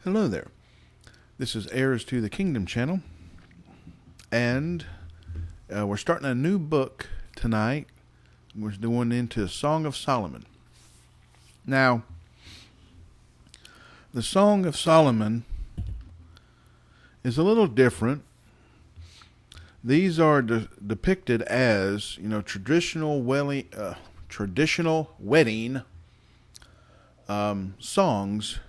Hello there. This is Heirs to the Kingdom channel, and we're starting a new book tonight. We're going into Song of Solomon. Now, the Song of Solomon is a little different. These are depicted as, traditional wedding songs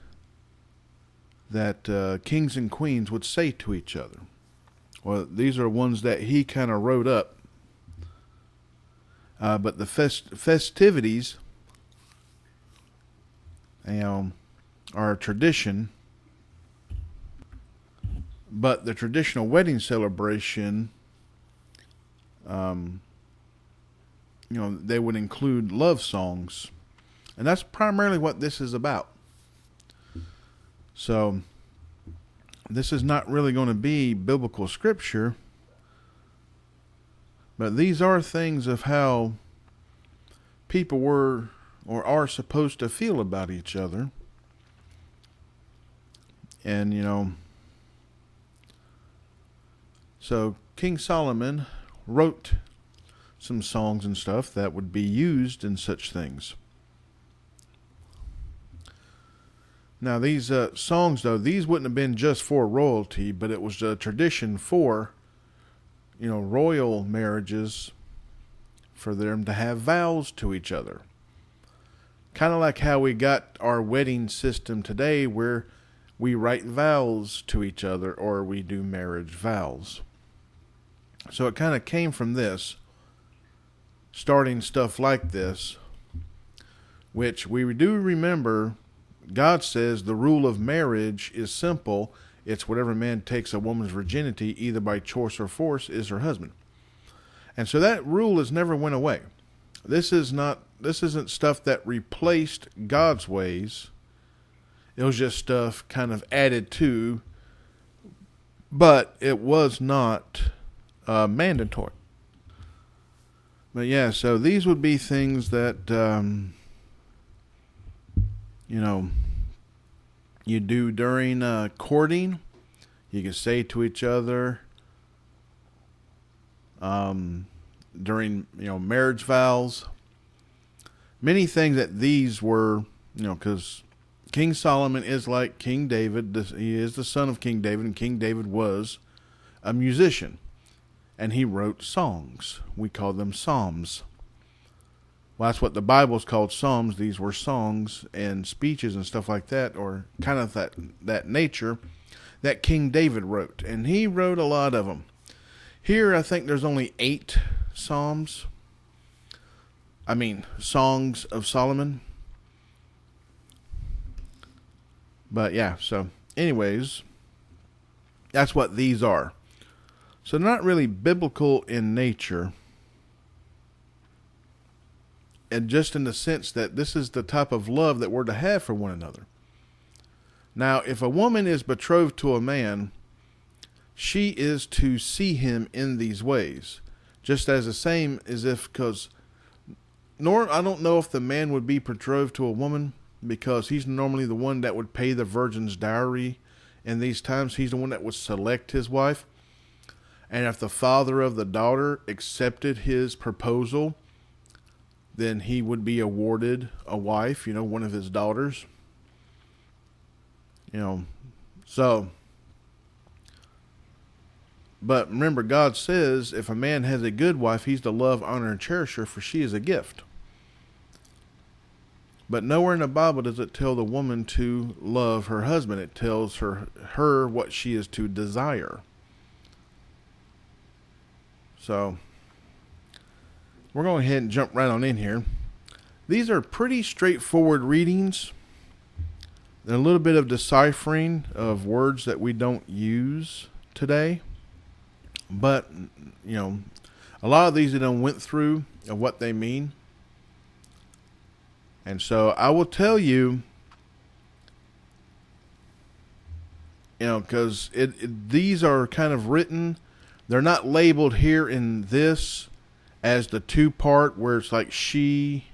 that kings and queens would say to each other. Well, these are ones that he kind of wrote up. But the festivities, are a tradition. But the traditional wedding celebration, they would include love songs. And that's primarily what this is about. So, this is not really going to be biblical scripture, but these are things of how people were or are supposed to feel about each other. And, so King Solomon wrote some songs and stuff that would be used in such things. Now, these songs, though, these wouldn't have been just for royalty, but it was a tradition for, royal marriages, for them to have vows to each other. Kind of like how we got our wedding system today, where we write vows to each other, or we do marriage vows. So it kind of came from this, starting stuff like this, which we do remember. God says the rule of marriage is simple. It's whatever man takes a woman's virginity, either by choice or force, is her husband. And so that rule has never went away. This isn't stuff that replaced God's ways. It was just stuff kind of added to, but it was not mandatory. But yeah, so these would be things that, you do during courting. You can say to each other during, marriage vows. Many things that these were, because King Solomon is like King David. He is the son of King David, and King David was a musician. And he wrote songs. We call them psalms. Well, that's what the Bible's called, Psalms. These were songs and speeches and stuff like that, or kind of that nature that King David wrote. And he wrote a lot of them. Here, I think there's only 8 songs of Solomon. But yeah, so anyways, that's what these are. So they're not really biblical in nature. And just in the sense that this is the type of love that we're to have for one another. Now, if a woman is betrothed to a man, she is to see him in these ways. Just as the same as I don't know if the man would be betrothed to a woman, because he's normally the one that would pay the virgin's dowry in these times. He's the one that would select his wife. And if the father of the daughter accepted his proposal, then he would be awarded a wife, one of his daughters. So. But remember, God says if a man has a good wife, he's to love, honor, and cherish her, for she is a gift. But nowhere in the Bible does it tell the woman to love her husband. It tells her what she is to desire. So, we're going ahead and jump right on in here. These are pretty straightforward readings. And a little bit of deciphering of words that we don't use today. But, a lot of these I done went through of what they mean. And so I will tell you, because these are kind of written. They're not labeled here in this as the 2-part where it's like he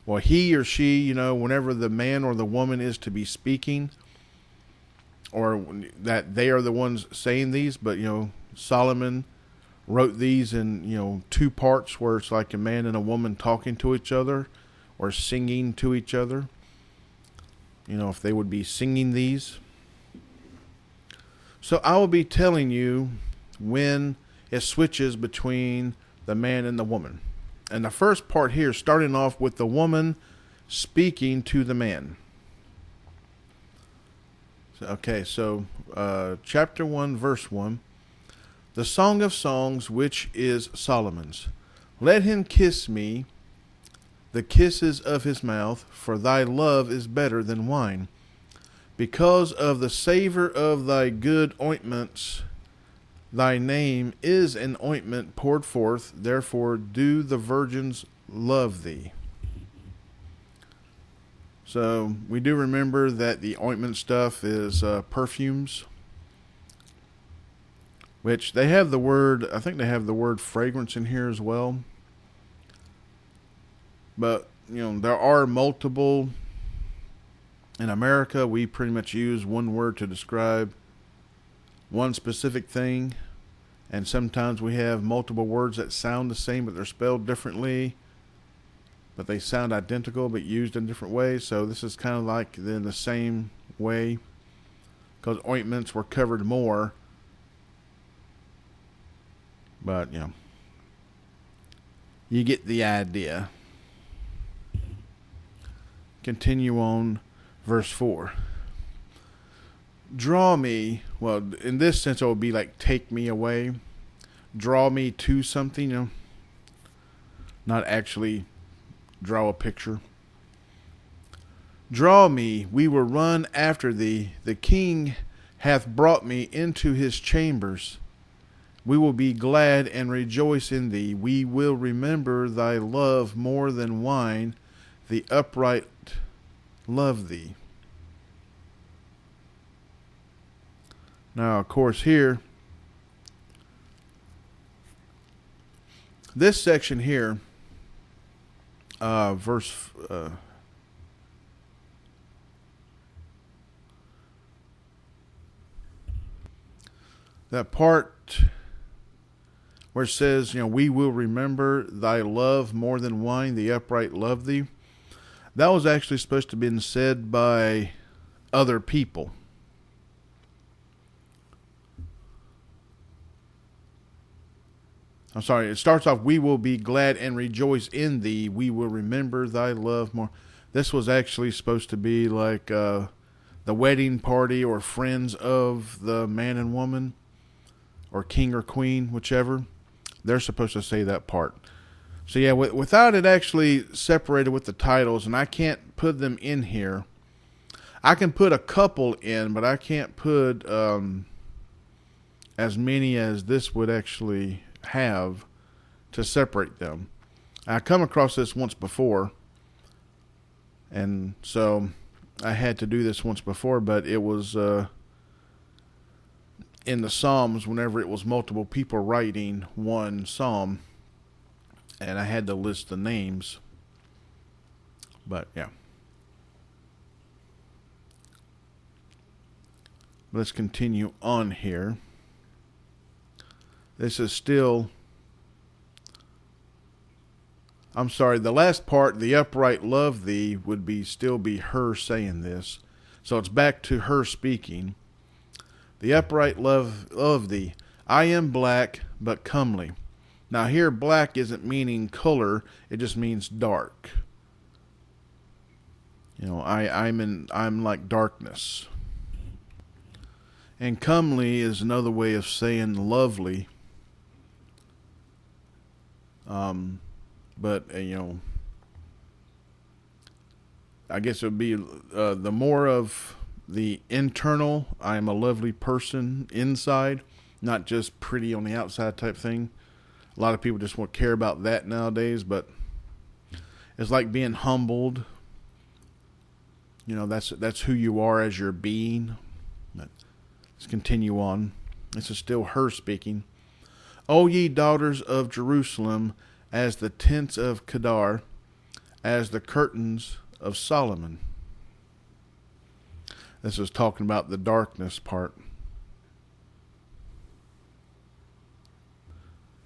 or she, whenever the man or the woman is to be speaking. or that they are the ones saying these, but Solomon wrote these in two parts, where it's like a man and a woman talking to each other or singing to each other. If they would be singing these. So I will be telling you when it switches between the man and the woman. And the first part here, starting off with the woman speaking to the man. Okay, so chapter 1, verse 1. The Song of Songs, which is Solomon's. Let him kiss me, the kisses of his mouth, for thy love is better than wine. Because of the savor of thy good ointments, thy name is an ointment poured forth, therefore do the virgins love thee. So we do remember that the ointment stuff is perfumes, which they have the word, I think they have the word fragrance in here as well. But, there are multiple. In America, we pretty much use one word to describe one specific thing. And sometimes we have multiple words that sound the same, but they're spelled differently. But they sound identical, but used in different ways. So this is kind of like in the same way, because ointments were covered more. But, you get the idea. Continue on, verse 4. Draw me, well, in this sense, it would be like take me away. Draw me to something, not actually draw a picture. Draw me, we will run after thee. The king hath brought me into his chambers. We will be glad and rejoice in thee. We will remember thy love more than wine. The upright love thee. Now, of course, here, this section here, verse that part where it says, we will remember thy love more than wine, the upright love thee. That was actually supposed to have been said by other people. I'm sorry, it starts off, we will be glad and rejoice in thee. We will remember thy love more. This was actually supposed to be like the wedding party or friends of the man and woman, or king or queen, whichever. They're supposed to say that part. So yeah, without it actually separated with the titles, and I can't put them in here. I can put a couple in, but I can't put as many as this would actually have to separate them. I come across this once before, and so I had to do this once before, but it was in the Psalms whenever it was multiple people writing one psalm, and I had to list the names. But yeah. Let's continue on here. This is still, I'm sorry, the last part, the upright love thee, would be still be her saying this. So it's back to her speaking. The upright love thee. I am black, but comely. Now here, black isn't meaning color. It just means dark. I'm like darkness. And comely is another way of saying lovely. But I guess it would be the more of the internal, I am a lovely person inside, not just pretty on the outside type thing. A lot of people just won't care about that nowadays, but it's like being humbled. That's who you are as your being. But let's continue on. This is still her speaking. O ye daughters of Jerusalem, as the tents of Kedar, as the curtains of Solomon. This is talking about the darkness part.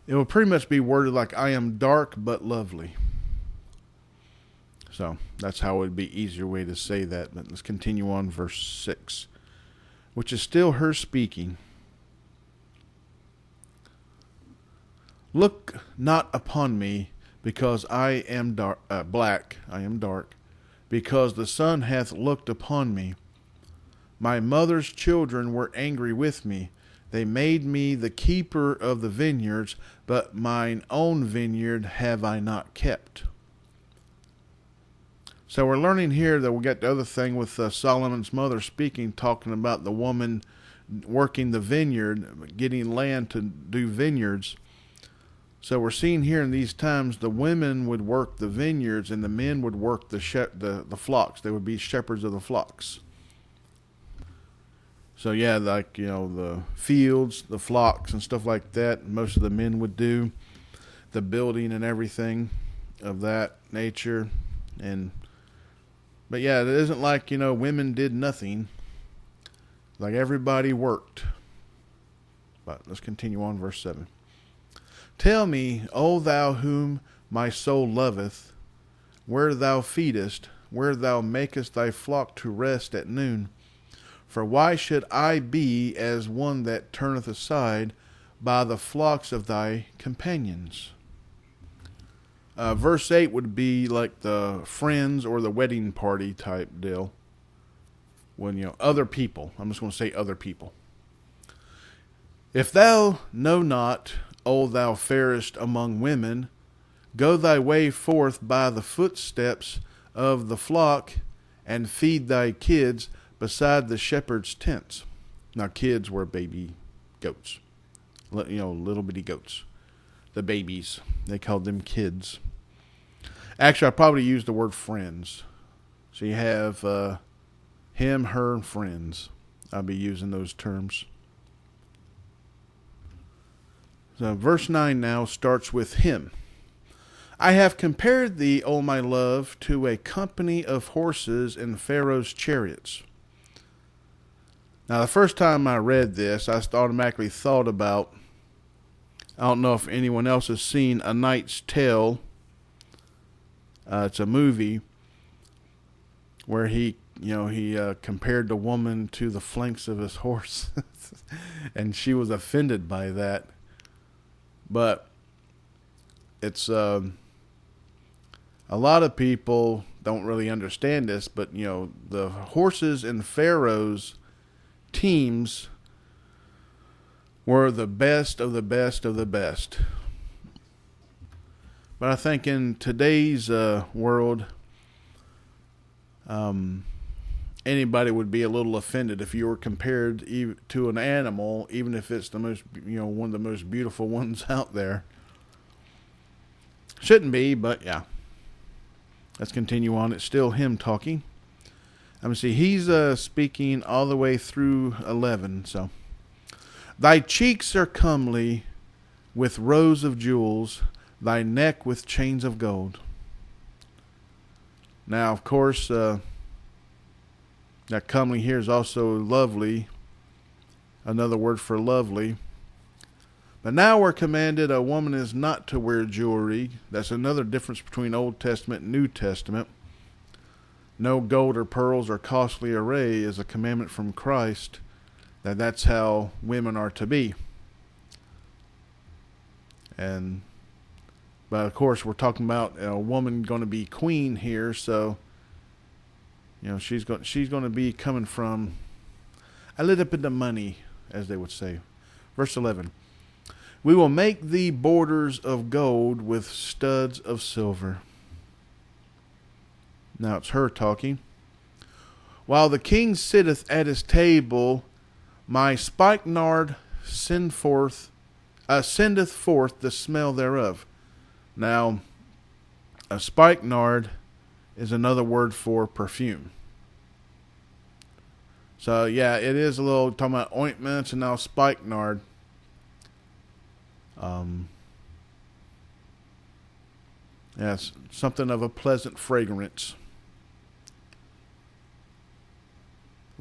It will pretty much be worded like, I am dark but lovely. So that's how it would be easier way to say that. But let's continue on verse 6, which is still her speaking. Look not upon me, because I am black, I am dark, because the sun hath looked upon me. My mother's children were angry with me. They made me the keeper of the vineyards, but mine own vineyard have I not kept. So we're learning here that we got the other thing with Solomon's mother speaking, talking about the woman working the vineyard, getting land to do vineyards. So we're seeing here in these times the women would work the vineyards and the men would work the flocks. They would be shepherds of the flocks. So yeah, like, the fields, the flocks and stuff like that, most of the men would do the building and everything of that nature. But yeah, it isn't like, women did nothing. Like everybody worked. But let's continue on verse 7. Tell me, O thou whom my soul loveth, where thou feedest, where thou makest thy flock to rest at noon. For why should I be as one that turneth aside by the flocks of thy companions? Verse 8 would be like the friends or the wedding party type deal. When, other people. I'm just going to say other people. If thou know not, O thou fairest among women, go thy way forth by the footsteps of the flock, and feed thy kids beside the shepherd's tents. Now, kids were baby goats. Little bitty goats. The babies. They called them kids. Actually, I probably used the word friends. So you have him, her, and friends. I'll be using those terms. So verse 9 now starts with him. I have compared thee, O my love, to a company of horses in Pharaoh's chariots. Now, the first time I read this, I automatically thought about, I don't know if anyone else has seen A Knight's Tale. It's a movie where he compared the woman to the flanks of his horse. And she was offended by that. But it's a lot of people don't really understand this, but the horses in Pharaoh's teams were the best of the best of the best. But I think in today's world, anybody would be a little offended if you were compared to an animal, even if it's the most, one of the most beautiful ones out there. Shouldn't be, but yeah. Let's continue on. It's still him talking. I'm going to see, he's speaking all the way through 11. So, thy cheeks are comely with rows of jewels, thy neck with chains of gold. Now, of course, that comely here is also lovely. Another word for lovely. But now we're commanded a woman is not to wear jewelry. That's another difference between Old Testament and New Testament. No gold or pearls or costly array is a commandment from Christ. That's how women are to be. But of course we're talking about a woman going to be queen here, so she's going to be coming from a little bit of money, as they would say. Verse 11. We will make thee borders of gold with studs of silver. Now it's her talking. While the king sitteth at his table, my spikenard sendeth forth the smell thereof. Now, a spikenard is another word for perfume. So yeah, it is a little talking about ointments and now spikenard. It's something of a pleasant fragrance.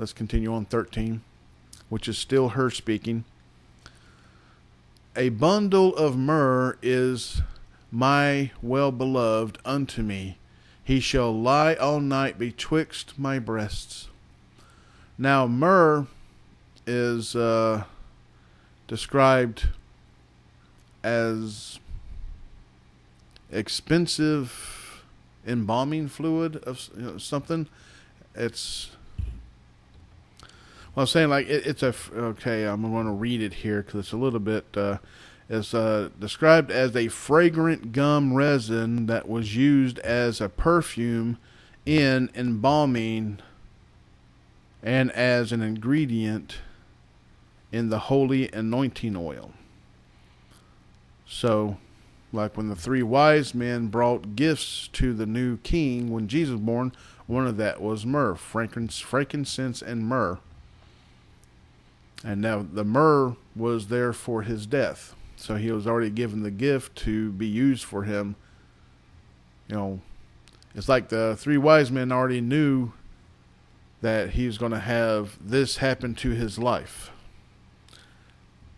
Let's continue on 13, which is still her speaking. A bundle of myrrh is my well-beloved unto me. He shall lie all night betwixt my breasts. Now, myrrh is described as expensive embalming fluid of something. It's, well, I'm saying like it's a, okay, I'm going to read it here because it's a little bit, it's described as a fragrant gum resin that was used as a perfume in embalming and as an ingredient in the holy anointing oil. So, like when the three wise men brought gifts to the new king when Jesus was born, one of that was myrrh, frankincense and myrrh. And now the myrrh was there for his death. So he was already given the gift to be used for him. You know, it's like the three wise men already knew that he was going to have this happen to his life.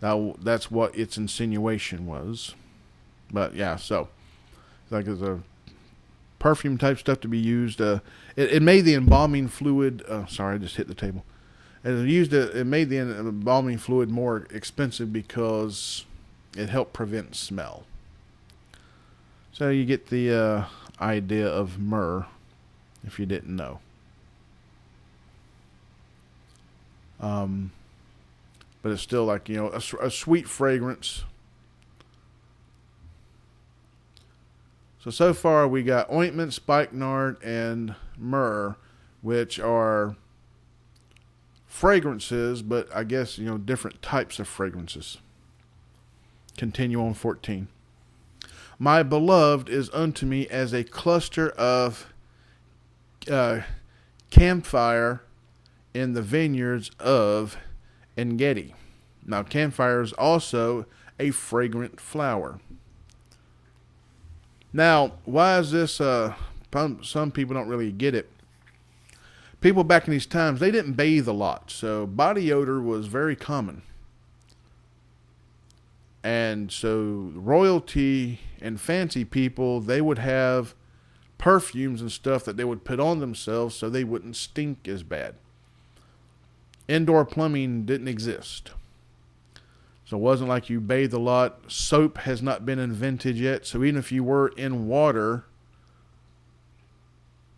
Now, that's what its insinuation was. But yeah, so it's like there's a perfume type stuff to be used. It made the embalming fluid. Sorry, I just hit the table. It made the embalming fluid more expensive because it helped prevent smell. So you get the idea of myrrh, if you didn't know. But it's still like, you know, a sweet fragrance. So far we got ointment, spikenard, and myrrh, which are fragrances, but I guess, you know, different types of fragrances. Continue on 14. My beloved is unto me as a cluster of camphire in the vineyards of En-gedi. Now, camphire is also a fragrant flower. Now, why is this? Some people don't really get it. People back in these times, they didn't bathe a lot, so body odor was very common. And so royalty and fancy people, they would have perfumes and stuff that they would put on themselves so they wouldn't stink as bad. Indoor plumbing didn't exist. So it wasn't like you bathed a lot. Soap has not been invented yet. So even if you were in water,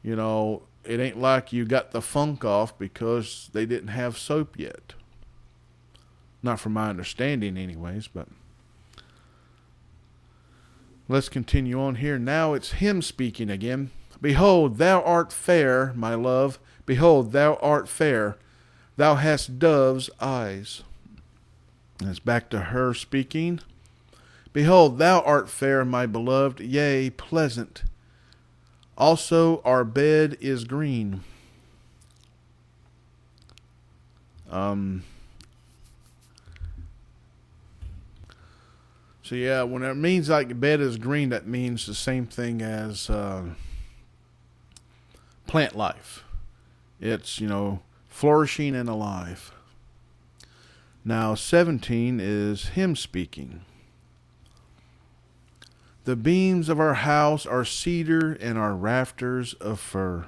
you know, it ain't like you got the funk off because they didn't have soap yet. Not from my understanding anyways, but let's continue on here. Now it's him speaking again. Behold, thou art fair, my love. Behold, thou art fair. Thou hast dove's eyes. And it's back to her speaking. Behold, thou art fair, my beloved, yea, pleasant. Also our bed is green. So yeah, when it means like bed is green, that means the same thing as plant life. It's, you know, flourishing and alive. Now 17 is him speaking. The beams of our house are cedar and our rafters of fir.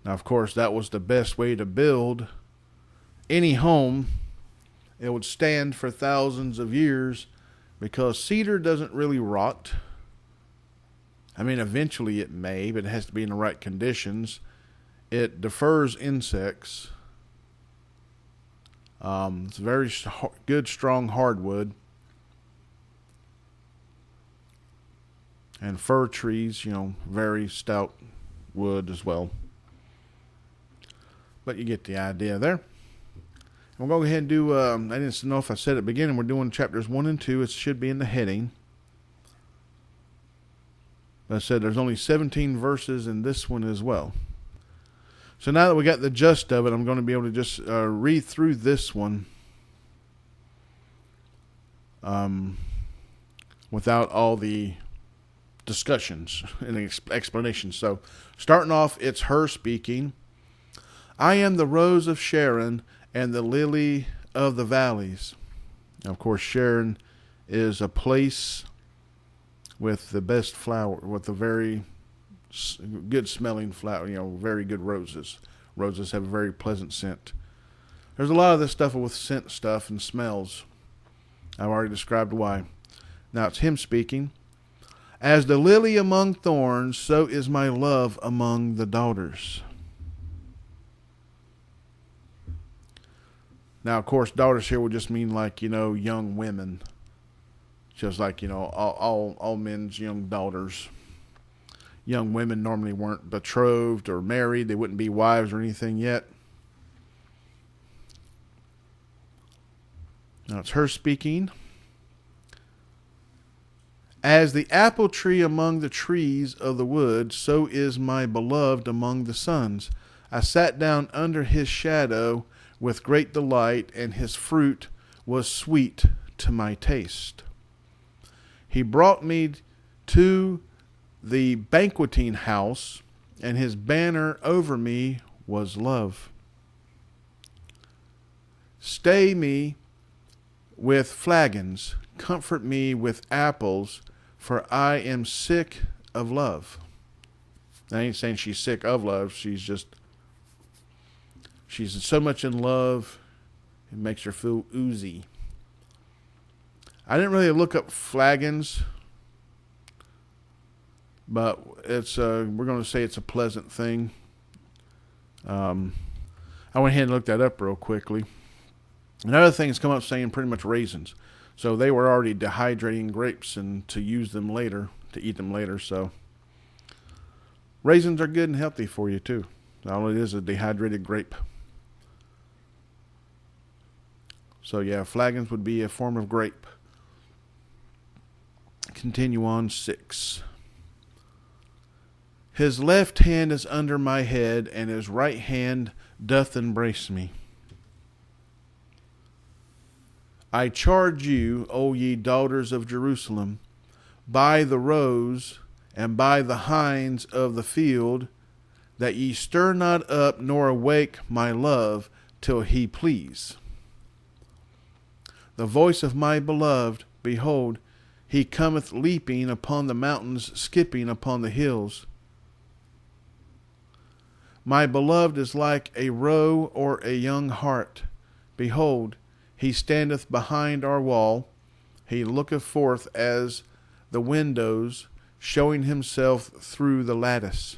Now, of course, that was the best way to build any home. It would stand for thousands of years because cedar doesn't really rot. I mean, eventually it may, but it has to be in the right conditions. It defers insects. It's a very good, strong hardwood. And fir trees, you know, very stout wood as well. But you get the idea there. We'll go ahead and do, I didn't know if I said at the beginning, we're doing chapters 1 and 2. It should be in the heading. But I said there's only 17 verses in this one as well. So now that we got the gist of it, I'm going to be able to just read through this one without all the discussions and explanations. So starting off, it's her speaking. I am the rose of Sharon and the lily of the valleys. Now, of course, Sharon is a place with the best flower, with the very good smelling flower, very good roses. Roses have a very pleasant scent. There's a lot of this stuff with scent stuff and smells. I've already described why. Now it's him speaking. As the lily among thorns, so is my love among the daughters. Now, of course, daughters here would just mean like, young women. Just like, all men's young daughters. Young women normally weren't betrothed or married. They wouldn't be wives or anything yet. Now it's her speaking. As the apple tree among the trees of the wood, so is my beloved among the sons. I sat down under his shadow with great delight, and his fruit was sweet to my taste. He brought me to the banqueting house, and his banner over me was love. Stay me with flagons, comfort me with apples, for I am sick of love. I ain't saying she's sick of love. She's so much in love, it makes her feel oozy. I didn't really look up flagons, but it's we're going to say it's a pleasant thing. I went ahead and looked that up real quickly. Another thing has come up saying pretty much raisins. So they were already dehydrating grapes and to use them later, to eat them later. So raisins are good and healthy for you too. All it is a dehydrated grape. So yeah, flagons would be a form of grape. Continue on 6. His left hand is under my head, and his right hand doth embrace me. I charge you, O ye daughters of Jerusalem, by the roes and by the hinds of the field, that ye stir not up nor awake my love till he please. The voice of my beloved, behold, he cometh leaping upon the mountains, skipping upon the hills. My beloved is like a roe or a young hart. Behold, he standeth behind our wall. He looketh forth as the windows, showing himself through the lattice.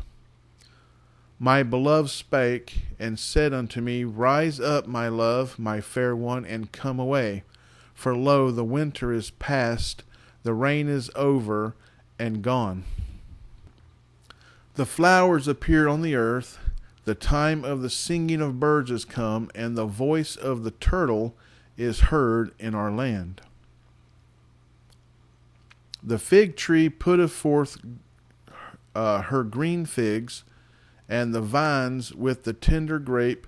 My beloved spake and said unto me, Rise up, my love, my fair one, and come away. For lo, the winter is past, the rain is over and gone. The flowers appear on the earth, the time of the singing of birds is come, and the voice of the turtle is heard in our land. The fig tree putteth forth her green figs, and the vines with the tender grape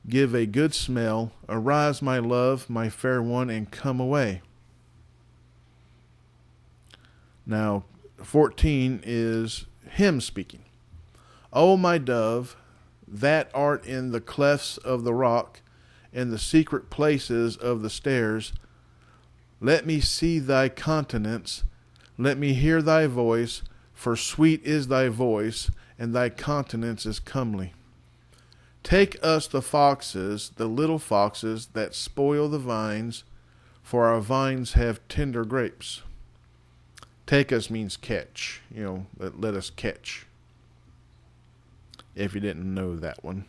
give a good smell. Arise, my love, my fair one, and come away. Now, 14 is him speaking. O my dove, that art in the clefts of the rock, in the secret places of the stairs, let me see thy countenance, let me hear thy voice, for sweet is thy voice, and thy countenance is comely. Take us the foxes, the little foxes that spoil the vines, for our vines have tender grapes. Take us means catch, let us catch. If you didn't know that one.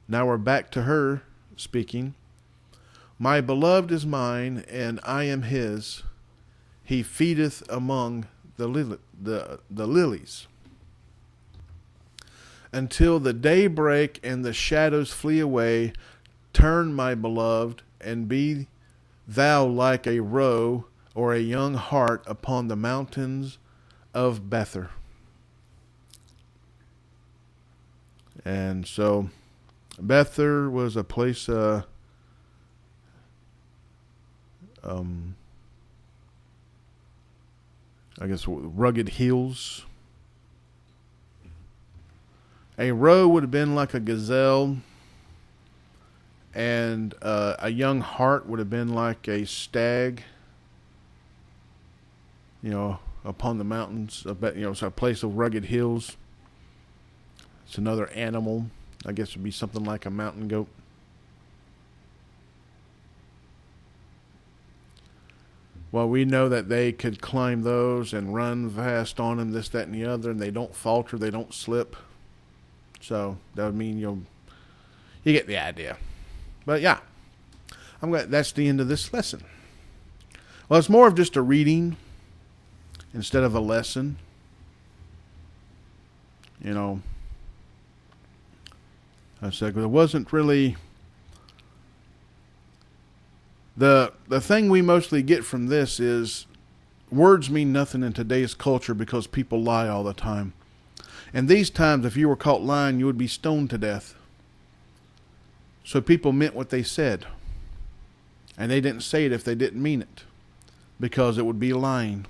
Now we're back to her speaking. My beloved is mine, and I am his. He feedeth among the lilies. Until the day break and the shadows flee away, turn, my beloved, and be thou like a roe or a young hart upon the mountains of Bether. And so Bether was a place, I guess, rugged hills. A roe would have been like a gazelle, and a young hart would have been like a stag. Upon the mountains, it's a place of rugged hills. It's another animal. I guess it would be something like a mountain goat. Well, we know that they could climb those and run fast on them, this, that, and the other, and they don't falter, they don't slip. So that would mean you get the idea. But yeah, that's the end of this lesson. Well, it's more of just a reading instead of a lesson. I said, it wasn't really the thing we mostly get from this is words mean nothing in today's culture because people lie all the time. And these times, if you were caught lying, you would be stoned to death. So people meant what they said. And they didn't say it if they didn't mean it, because it would be lying.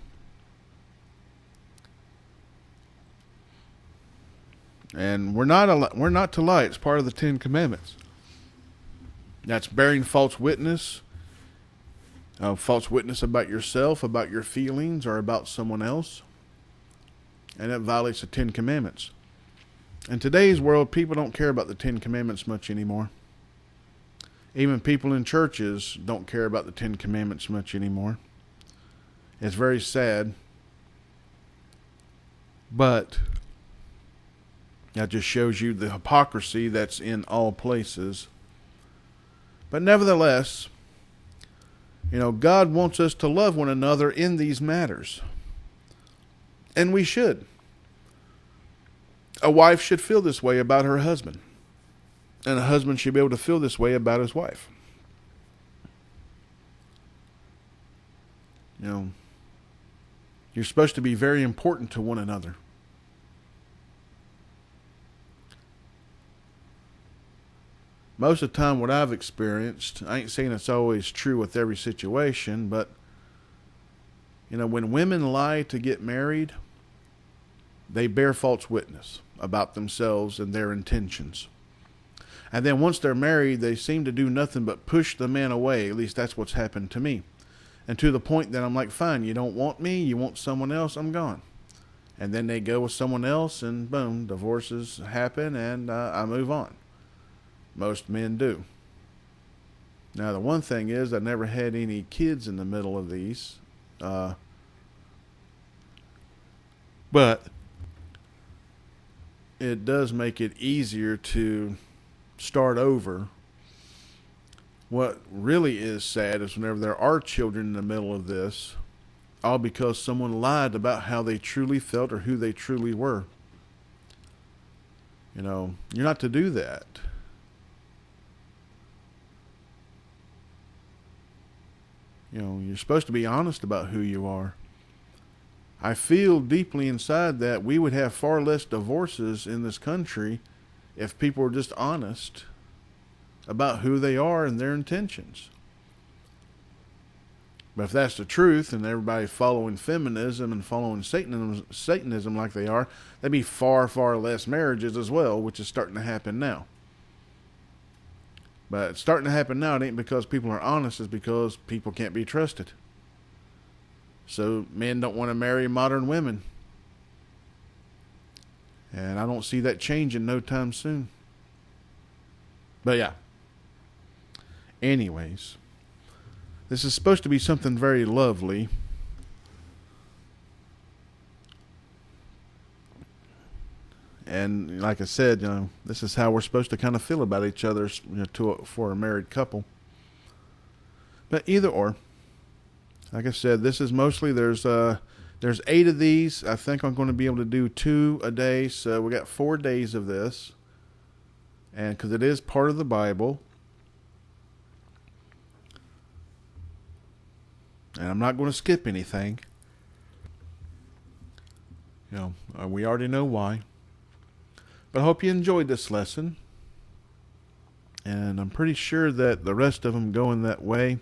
And we're not to lie. It's part of the 10 Commandments. That's bearing false witness. False witness about yourself, about your feelings, or about someone else. And that violates the 10 Commandments. In today's world, people don't care about the 10 Commandments much anymore. Even people in churches don't care about the 10 Commandments much anymore. It's very sad. But that just shows you the hypocrisy that's in all places. But nevertheless, God wants us to love one another in these matters. And we should. A wife should feel this way about her husband. And a husband should be able to feel this way about his wife. You're supposed to be very important to one another. Most of the time, what I've experienced, I ain't saying it's always true with every situation, but, when women lie to get married, they bear false witness about themselves and their intentions. And then once they're married, they seem to do nothing but push the man away. At least that's what's happened to me. And to the point that I'm like, fine, you don't want me, you want someone else, I'm gone. And then they go with someone else, and boom, divorces happen, and I move on. Most men do. Now, the one thing is, I never had any kids in the middle of these. But it does make it easier to start over. What really is sad is whenever there are children in the middle of this, all because someone lied about how they truly felt or who they truly were. You're not to do that. You're supposed to be honest about who you are. I feel deeply inside that we would have far less divorces in this country if people were just honest about who they are and their intentions. But if that's the truth and everybody's following feminism and following Satanism like they are, there'd be far, far less marriages as well, which is starting to happen now. But it's starting to happen now. It ain't because people are honest. It's because people can't be trusted. So men don't want to marry modern women. And I don't see that changing no time soon. But yeah. Anyways. This is supposed to be something very lovely. And like I said, this is how we're supposed to kind of feel about each other for a married couple. But either or, like I said, this is mostly, there's 8 of these. I think I'm going to be able to do 2 a day. So we got 4 days of this. And because it is part of the Bible. And I'm not going to skip anything. We already know why. But I hope you enjoyed this lesson. And I'm pretty sure that the rest of them go in that way.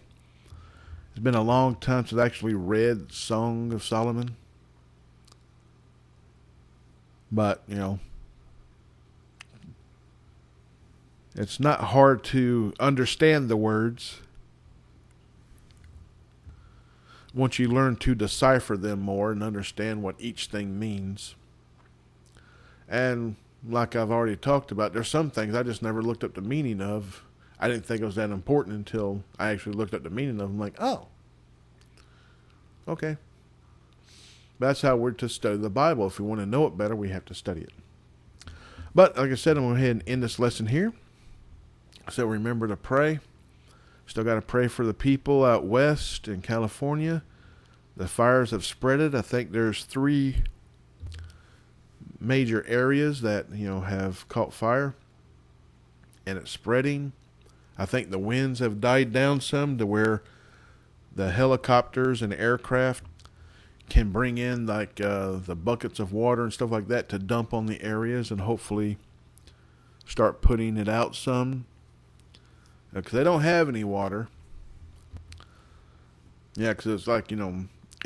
It's been a long time since I actually read Song of Solomon. But, It's not hard to understand the words once you learn to decipher them more and understand what each thing means. And like I've already talked about, there's some things I just never looked up the meaning of. I didn't think it was that important until I actually looked up the meaning of them. I'm like, oh, okay. That's how we're to study the Bible. If we want to know it better, we have to study it. But like I said, I'm going to go ahead and end this lesson here. So remember to pray. Still got to pray for the people out west in California. The fires have spreaded. I think there's 3 major areas that, have caught fire. And it's spreading. I think the winds have died down some to where the helicopters and aircraft can bring in like the buckets of water and stuff like that to dump on the areas and hopefully start putting it out some. Because they don't have any water. Yeah, because it's like,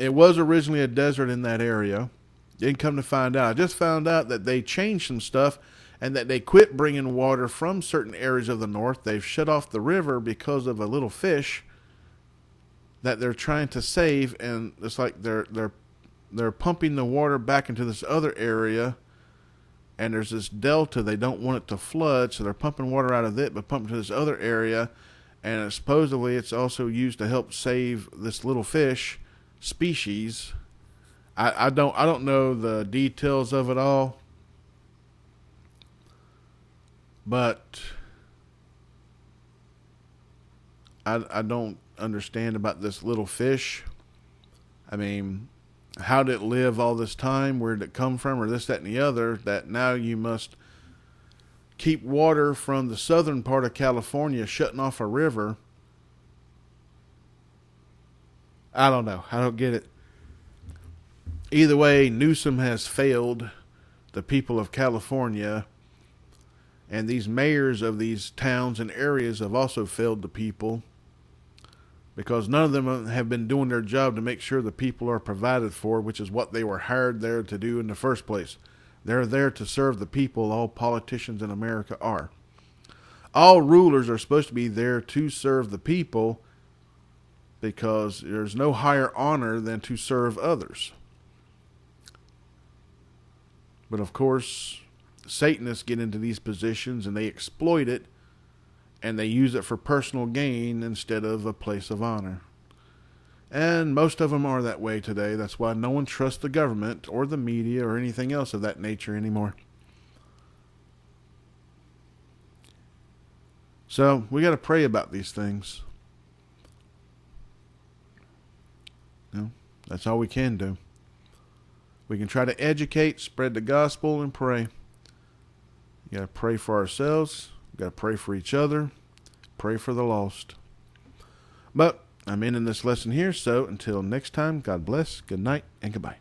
it was originally a desert in that area. Didn't come to find out. I just found out that they changed some stuff and that they quit bringing water from certain areas of the north. They've shut off the river because of a little fish that they're trying to save, and it's like they're pumping the water back into this other area, and there's this delta. They don't want it to flood, so they're pumping water out of it, but pumping to this other area, and supposedly it's also used to help save this little fish species. I don't know the details of it all, but I don't understand about this little fish. I mean, how did it live all this time? Where did it come from? Or this, that, and the other, that now you must keep water from the southern part of California shutting off a river. I don't know. I don't get it. Either way, Newsom has failed the people of California, and these mayors of these towns and areas have also failed the people, because none of them have been doing their job to make sure the people are provided for, which is what they were hired there to do in the first place. They're there to serve the people. All politicians in America are. All rulers are supposed to be there to serve the people, because there's no higher honor than to serve others. But of course, Satanists get into these positions and they exploit it, and they use it for personal gain instead of a place of honor. And most of them are that way today. That's why no one trusts the government or the media or anything else of that nature anymore. So we got to pray about these things. That's all we can do. We can try to educate, spread the gospel, and pray. You got to pray for ourselves. We got to pray for each other. Pray for the lost. But I'm ending this lesson here, so until next time, God bless, good night, and goodbye.